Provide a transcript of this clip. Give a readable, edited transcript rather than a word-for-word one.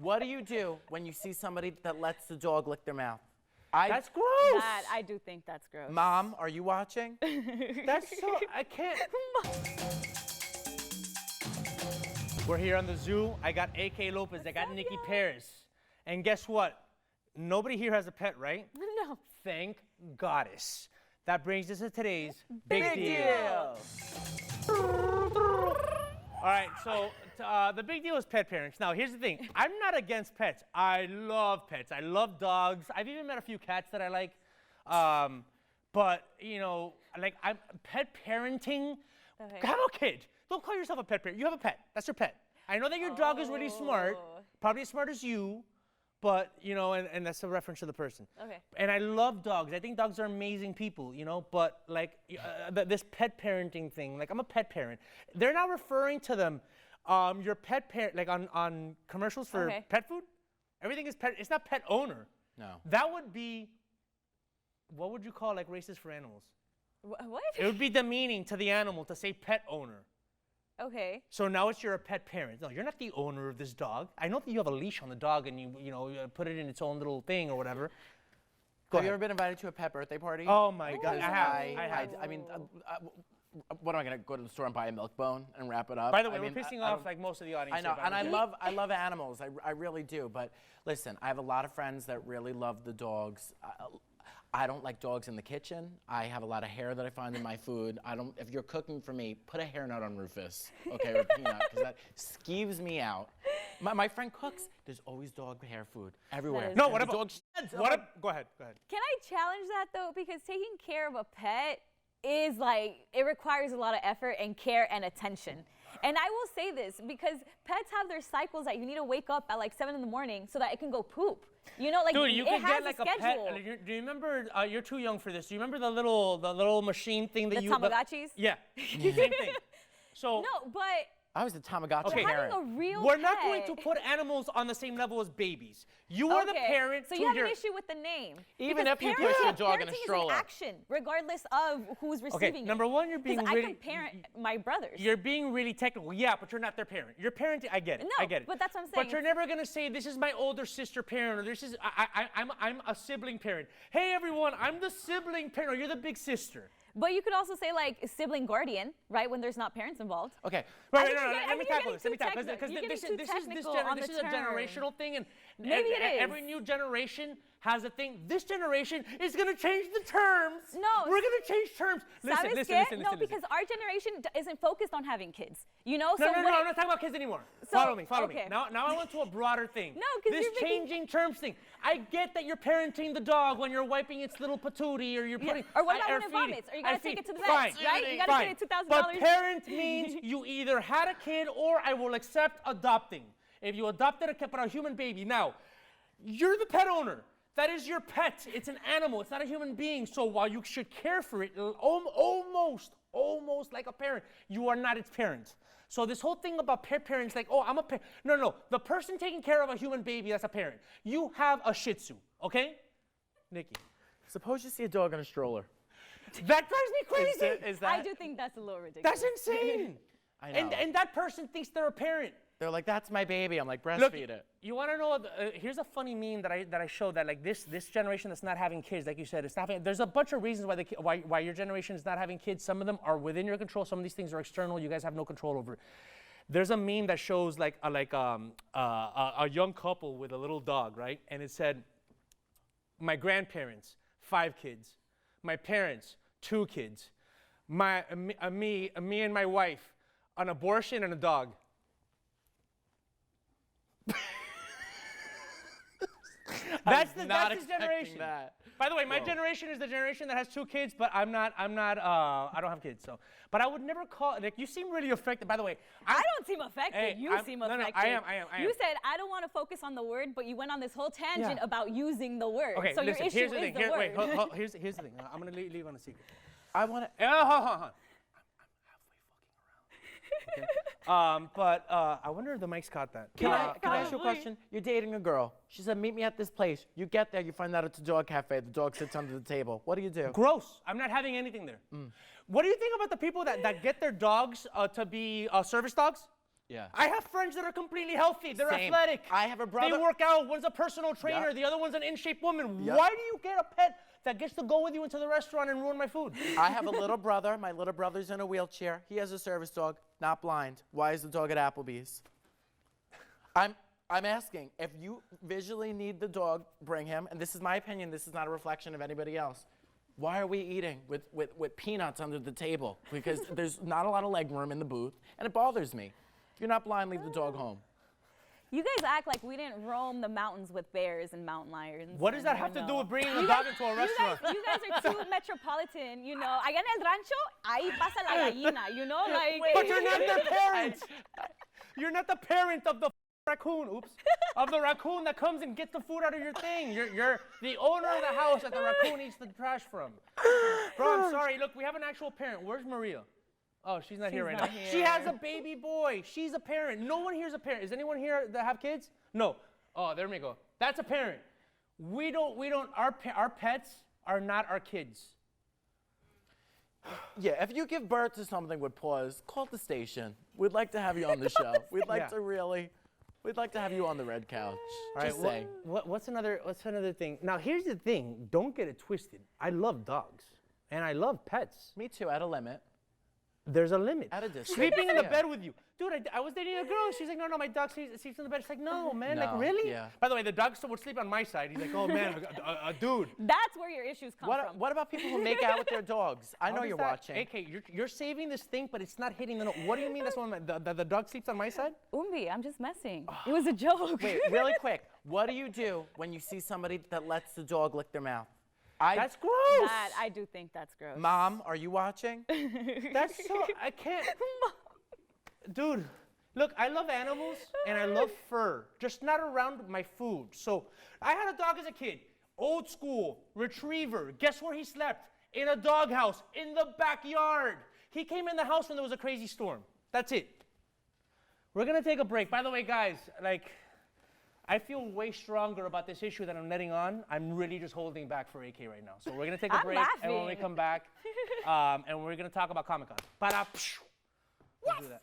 What do you do when you see somebody that lets the dog lick their mouth? That's gross. I do think that's gross. Mom, are you watching? That's so, I can't. We're here on the zoo. I got A.K. Lopez. I got Nikki Paris. And guess what? Nobody here has a pet, right? No. Thank goddess. That brings us to today's Big Deal. All right, so the big deal is pet parents. Now, here's the thing. I'm not against pets. I love pets. I love dogs. I've even met a few cats that I like. But, you know, like, I'm pet parenting. Okay. Have a kid. Don't call yourself a pet parent. You have a pet. That's your pet. I know that your dog is really smart, probably as smart as you, but, you know, and that's a reference to the person. Okay. And I love dogs. I think dogs are amazing people, you know, but like this pet parenting thing, like I'm a pet parent. They're now referring to them, your pet parent, like on commercials for pet food. Everything is pet, it's not pet owner. No. That would be, what would you call like racist for animals? What? It would be demeaning to the animal to say pet owner. Okay. So now you're a pet parent. No, you're not the owner of this dog. I know that you have a leash on the dog and you put it in its own little thing or whatever. Have you ever been invited to a pet birthday party? Oh my God, I have. I mean, what am I gonna go to the store and buy a milk bone and wrap it up? By the way, I mean, we're pissing off like most of the audience. I know, here, and I love animals. I really do. But listen, I have a lot of friends that really love the dogs. I don't like dogs in the kitchen. I have a lot of hair that I find in my food. If you're cooking for me, put a hair nut on Rufus, okay, or a peanut, because that skeeves me out. My friend cooks. There's always dog hair food everywhere. No, what And the about? dog sheds. Go ahead. Can I challenge that though? Because taking care of a pet is like, it requires a lot of effort and care and attention. And I will say this because pets have their cycles that you need to wake up at like 7 in the morning so that it can go poop. You know, like Dude, you it could has get like a a schedule. pet. Do you remember? You're too young for this. Do you remember the little machine thing that The you? Tamagotchis? Yeah. Same thing. So. No, but I was the Tamagotchi Okay. parent. having a real We're pet. not going to put animals on the same level as babies. You are the parent. So to you have your, an issue with the name. Even Because if you put your dog in a parenting stroller. is an action, regardless of who's receiving Okay, it. number one, you're being Because really. I can parent my brothers. You're being really technical. Yeah, but you're not their parent. You're parenting. I get it. No, I get it. but that's what I'm But saying. you're never gonna say this is my older sister parent or this is I'm a sibling parent. Hey everyone, I'm the sibling parent. Or you're the big sister. But you could also say like sibling guardian, right? When there's not parents involved. Okay. I Right, think no, you're no, getting- let me I think tackle you're this. Let me tackle getting this too because technical. this You're is getting too technical on this the is a term. generational thing, and Maybe it is. every new generation has a thing. This generation is gonna change the terms. No. We're gonna change terms. Listen, ¿Sabes listen, qué? listen, No, listen. because our generation isn't focused on having kids. You know, No, so no, when no, it- I'm not talking about kids anymore. So, Follow me. okay. Now I went to a broader thing. No, 'cause this you're making- changing terms thing. I get that you're parenting the dog when you're wiping its little patootie or you're Yeah. putting. Or what about or when it feeding. vomits? Or you gotta I take feed. it to the vet, Fine. right? You gotta Fine. pay it $2,000. But parent means you either had a kid or I will accept adopting. If you adopted a kid, but a human baby. Now, you're the pet owner. That is your pet. It's an animal. It's not a human being. So while you should care for it, almost like a parent, you are not its parent. So this whole thing about pet parents, like, oh, I'm a parent. No. The person taking care of a human baby, that's a parent. You have a Shih Tzu, okay? Nikki. Suppose you see a dog in a stroller. That drives me crazy. Is that? I do think that's a little ridiculous. That's insane. I know. And that person thinks they're a parent. They're like, that's my baby. I'm like, breastfeed Look, it. you want to know? Here's a funny meme that I showed that like this generation that's not having kids, like you said, it's not. There's a bunch of reasons why your generation is not having kids. Some of them are within your control. Some of these things are external. You guys have no control over. There's a meme that shows like a young couple with a little dog, right? And it said, my grandparents, 5 kids, my parents, 2 kids, me and my wife, an abortion and a dog. That's this generation. That. By the way, my generation is the generation that has 2 kids, but I don't have kids, so. But I would never call, like, you seem really affected, by the way. I don't seem affected. Hey, you seem affected. No, I am. You said, I don't want to focus on the word, but you went on this whole tangent about using the word. Okay, so listen, your issue here's the is thing. the word. Wait, here's the thing. I'm going to leave on a secret. I want to. I'm halfway fucking around. Okay? But I wonder if the mics caught that. Can I ask you a Probably. question? You're dating a girl. She said, meet me at this place. You get there, you find out it's a dog cafe. The dog sits under the table. What do you do? Gross. I'm not having anything there. What do you think about the people that get their dogs to be service dogs? Yeah. I have friends that are completely healthy. They're Same. athletic. I have a brother. They work out. One's a personal trainer. Yep. The other one's an in-shape woman. Yep. Why do you get a pet that gets to go with you into the restaurant and ruin my food? I have a little brother. My little brother's in a wheelchair. He has a service dog, not blind. Why is the dog at Applebee's? I'm asking, if you visually need the dog, bring him. And this is my opinion. This is not a reflection of anybody else. Why are we eating with peanuts under the table? Because there's not a lot of leg room in the booth, and it bothers me. If you're not blind, leave the dog home. You guys act like we didn't roam the mountains with bears and mountain lions. What does that have to do with bringing a dog into a restaurant? You guys are too metropolitan, you know. Allá en el rancho, ahí pasa la gallina, you know, like. But you're not the parent. You're not the parent of the raccoon. Oops. Of the raccoon that comes and gets the food out of your thing. You're the owner of the house that the raccoon eats the trash from. Bro, I'm sorry. Look, we have an actual parent. Where's Maria? Oh, she's not here right now. She has a baby boy. She's a parent. No one here is a parent. Is anyone here that have kids? No. Oh, there we go. That's a parent. Our pets are not our kids. Yeah, if you give birth to something with paws, call the station. We'd like to have you on the show. We'd like to have you on the red couch. Just saying. What's another thing? Now, here's the thing. Don't get it twisted. I love dogs, and I love pets. Me too, at a limit. There's a limit. At a distance. Sleeping in the Yeah. bed with you. Dude, I was dating a girl. She's like, no, my dog sleeps in the bed. She's like, no, man. No, Like, really? yeah. By the way, the dog still would sleep on my side. He's like, oh, man, a dude. That's where your issues come from. What about people who make out with their dogs? I know you're watching. AK, you're saving this thing, but it's not hitting the note. What do you mean that's one the dog sleeps on my side? Umbi, I'm just messing. It was a joke. Wait, really quick. What do you do when you see somebody that lets the dog lick their mouth? That's gross. That, I do think that's gross. Mom, are you watching? That's so, I can't. Dude, look, I love animals and I love fur, just not around my food. So I had a dog as a kid, old school, retriever. Guess where he slept? In a doghouse, in the backyard. He came in the house when there was a crazy storm. That's it. We're gonna take a break. By the way, guys, like, I feel way stronger about this issue that I'm letting on. I'm really just holding back for AK right now. So we're gonna take a I'm break, and when we laughing. come back, and we're gonna talk about Comic-Con. Let's do that.